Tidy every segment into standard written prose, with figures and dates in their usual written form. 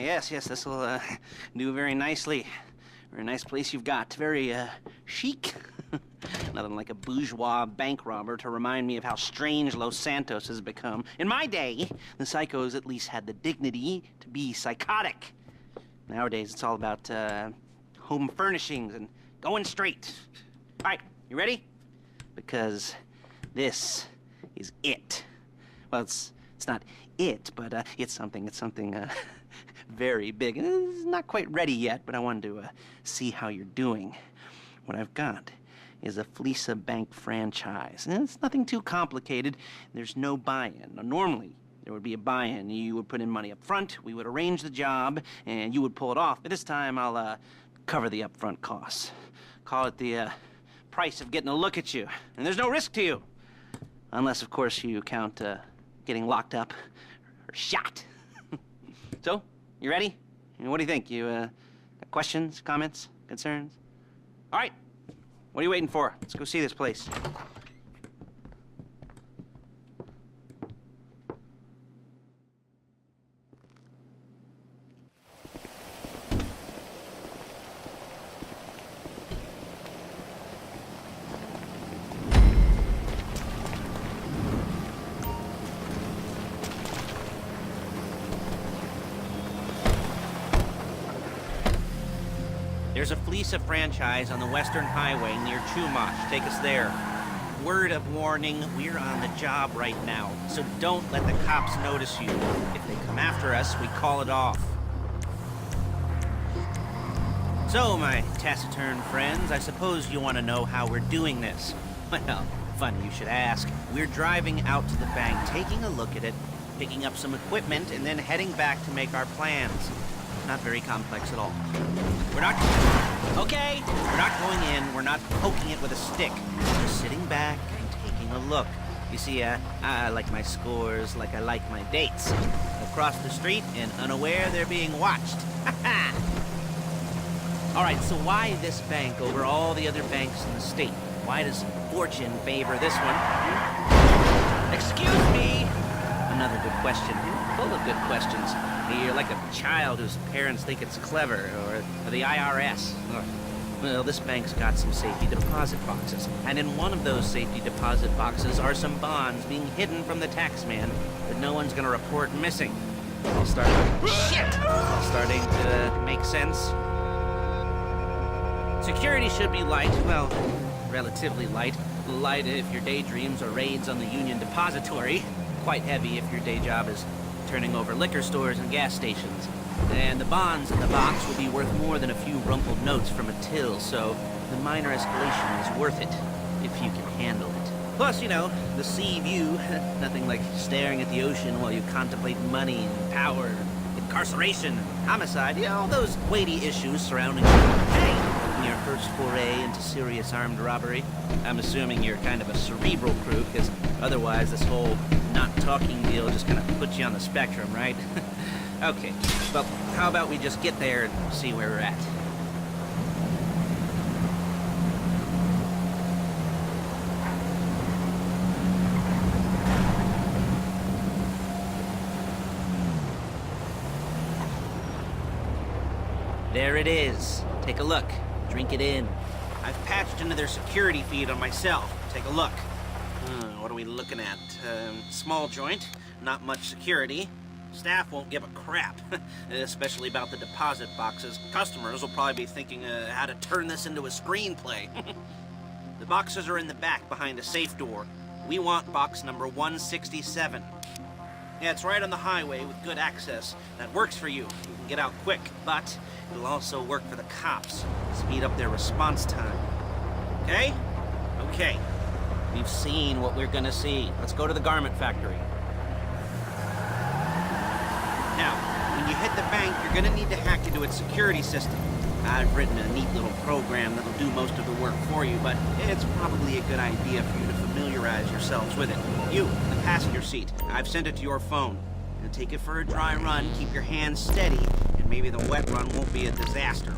yes, this will do very nicely. Very nice place you've got. Very chic. Nothing like a bourgeois bank robber to remind me of how strange Los Santos has become. In my day, the psychos at least had the dignity to be psychotic. Nowadays, it's all about home furnishings and going straight. All right, you ready? Because this is it. Well, it's not it, but it's something very big. It's not quite ready yet, but I wanted to see how you're doing. What I've got is a Fleesa Bank franchise. And it's nothing too complicated. There's no buy-in. Now, normally, there would be a buy-in. You would put in money up front, we would arrange the job, and you would pull it off. But this time, I'll cover the upfront costs. Call it the price of getting a look at you. And there's no risk to you. Unless, of course, you count getting locked up or shot. So, you ready? What do you think? You got questions, comments, concerns? All right. What are you waiting for? Let's go see this place. There's a Fleesa franchise on the Western Highway near Chumash. Take us there. Word of warning, we're on the job right now, so don't let the cops notice you. If they come after us, we call it off. So, my taciturn friends, I suppose you want to know how we're doing this. Well, funny you should ask. We're driving out to the bank, taking a look at it, picking up some equipment, and then heading back to make our plans. Not very complex at all. We're not going in, we're not poking it with a stick. We're just sitting back and taking a look. You see, I like my scores like I like my dates. Across the street and unaware they're being watched. All right, so why this bank over all the other banks in the state? Why does fortune favor this one? Excuse me! Another good question. Full of good questions. You're like a child whose parents think it's clever, or the IRS. Well, this bank's got some safety deposit boxes, and in one of those safety deposit boxes are some bonds being hidden from the tax man that no one's gonna report missing. Starting to make sense. Security should be light, well, relatively light. Light if your daydreams are raids on the Union Depository. Quite heavy if your day job is turning over liquor stores and gas stations. And the bonds in the box will be worth more than a few rumpled notes from a till, so the minor escalation is worth it, if you can handle it. Plus, you know, the sea view, nothing like staring at the ocean while you contemplate money and power, incarceration, homicide, you know, all those weighty issues surrounding you. Hey! Your first foray into serious armed robbery. I'm assuming you're kind of a cerebral crew, because otherwise this whole not talking deal just kind of puts you on the spectrum, right? Okay, well, how about we just get there and see where we're at? There it is. Take a look. Drink it in. I've patched into their security feed on myself. Take a look. What are we looking at? Small joint, not much security. Staff won't give a crap, especially about the deposit boxes. Customers will probably be thinking how to turn this into a screenplay. The boxes are in the back behind a safe door. We want box number 167. Yeah, it's right on the highway with good access. That works for you. You can get out quick, but it'll also work for the cops. Speed up their response time. Okay? Okay. We've seen what we're gonna see. Let's go to the garment factory. Now, when you hit the bank, you're gonna need to hack into its security system. I've written a neat little program that'll do most of the work for you, but it's probably a good idea for you to familiarize yourselves with it. You, in the passenger seat, I've sent it to your phone. Now take it for a dry run, keep your hands steady, and maybe the wet run won't be a disaster.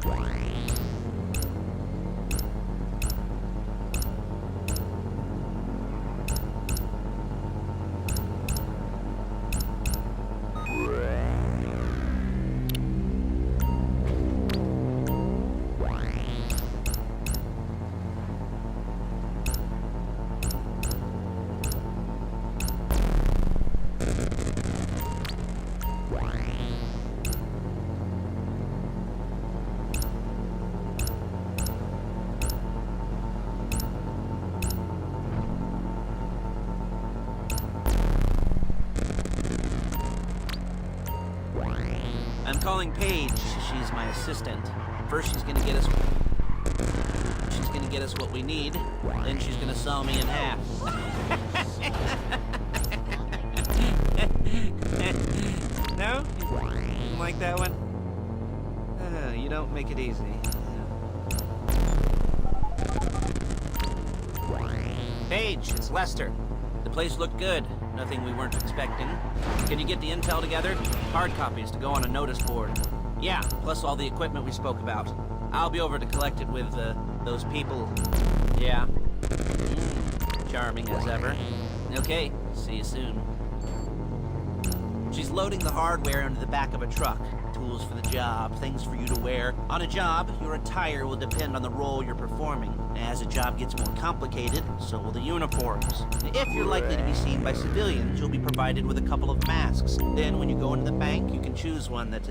calling Paige. She's my assistant. First, she's gonna get us what we need. Then she's gonna saw me in half. No? You like that one? You don't make it easy. Paige, it's Lester. The place looked good. Nothing we weren't expecting. Can you get the intel together? Hard copies to go on a notice board. Yeah, plus all the equipment we spoke about. I'll be over to collect it with, those people. Yeah. Charming as ever. Okay, see you soon. She's loading the hardware into the back of a truck. Tools for the job, things for you to wear. On a job, your attire will depend on the role you're performing. As the job gets more complicated, so will the uniforms. If you're likely to be seen by civilians, you'll be provided with a couple of masks. Then when you go into the bank, you can choose one that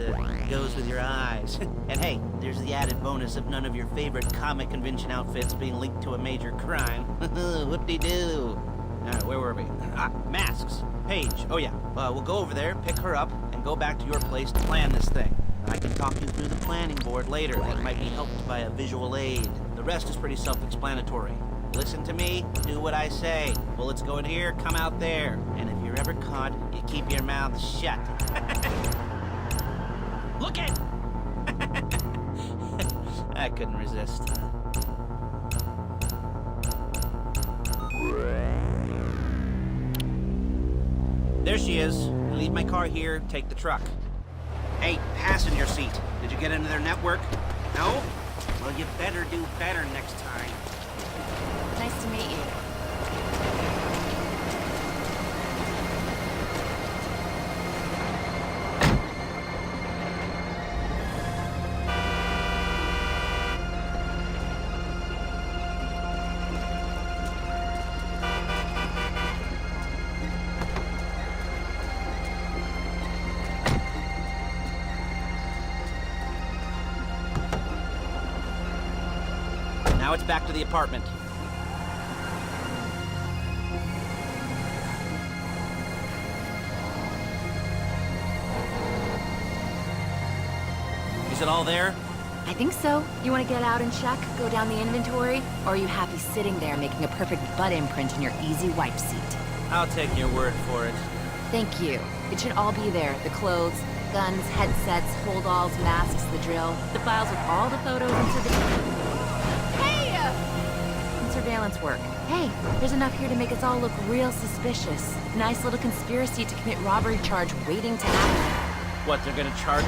goes with your eyes. And hey, there's the added bonus of none of your favorite comic convention outfits being linked to a major crime. Whoop-de-doo. Alright, where were we? Masks. Paige. Oh yeah, we'll go over there, pick her up, and go back to your place to plan this thing. I can talk you through the planning board later. That might be helped by a visual aid. The rest is pretty self-explanatory. Listen to me, do what I say. Bullets go in here, come out there. And if you're ever caught, you keep your mouth shut. Look it! I couldn't resist. There she is. Leave my car here, take the truck. Hey, passenger seat. Did you get into their network? No? Well, you better do better next time. Nice to meet you. Now it's back to the apartment. Is it all there? I think so. You want to get out and check? Go down the inventory? Or are you happy sitting there making a perfect butt imprint in your easy wipe seat? I'll take your word for it. Thank you. It should all be there. The clothes, guns, headsets, hold-alls, masks, the drill. The files with all the photos and surveillance work. Hey, there's enough here to make us all look real suspicious. Nice little conspiracy to commit robbery charge waiting to happen. What, they're gonna charge...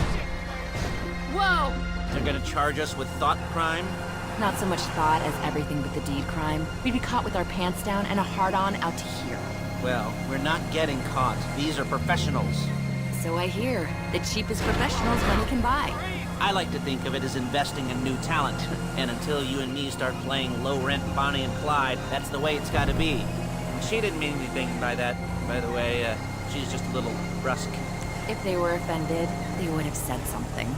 Whoa! They're gonna charge us with thought crime? Not so much thought as everything but the deed crime. We'd be caught with our pants down and a hard-on out to here. Well, we're not getting caught. These are professionals. So I hear. The cheapest professionals money can buy. I like to think of it as investing in new talent. And until you and me start playing low-rent Bonnie and Clyde, that's the way it's gotta be. And she didn't mean anything by that, by the way. She's just a little brusque. If they were offended, they would have said something.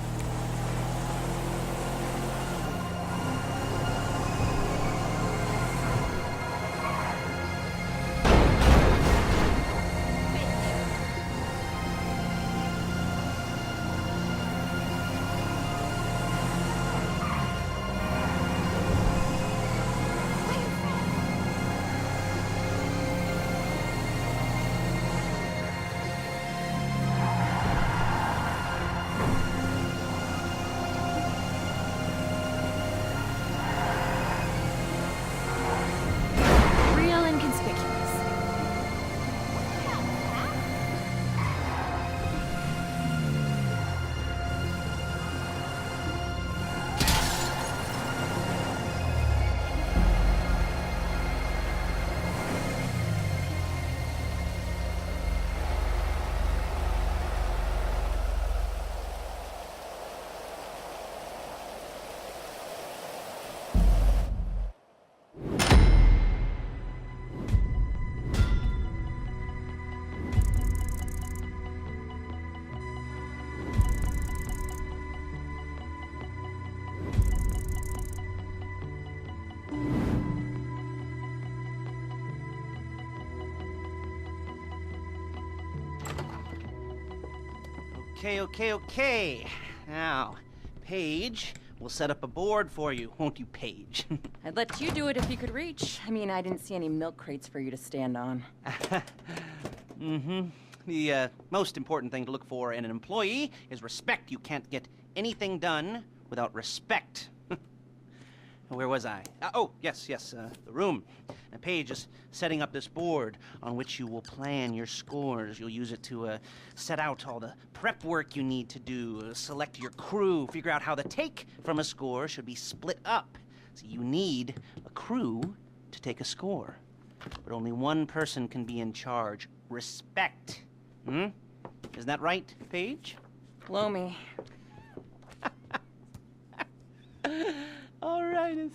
Okay. Now, Paige will set up a board for you, won't you, Paige? I'd let you do it if you could reach. I mean, I didn't see any milk crates for you to stand on. The most important thing to look for in an employee is respect. You can't get anything done without respect. Where was I? Yes, the room. Now, Paige is setting up this board on which you will plan your scores. You'll use it to set out all the prep work you need to do, select your crew, figure out how the take from a score should be split up. So you need a crew to take a score. But only one person can be in charge. Respect. Isn't that right, Paige? Blow me. All right,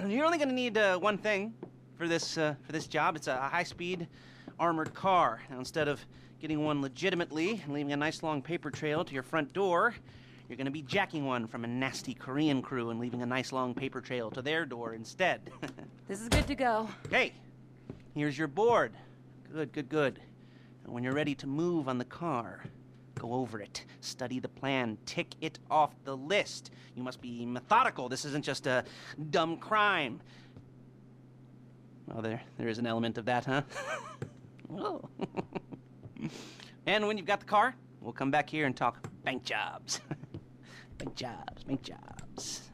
you're only going to need one thing for this job. It's a high-speed armored car. Now, instead of getting one legitimately and leaving a nice long paper trail to your front door, you're going to be jacking one from a nasty Korean crew and leaving a nice long paper trail to their door instead. This is good to go. Okay, here's your board. Good. And when you're ready to move on the car, go over it, study the plan, tick it off the list. You must be methodical. This isn't just a dumb crime. Oh, there is an element of that, huh? Oh. And when you've got the car, we'll come back here and talk bank jobs. Bank jobs.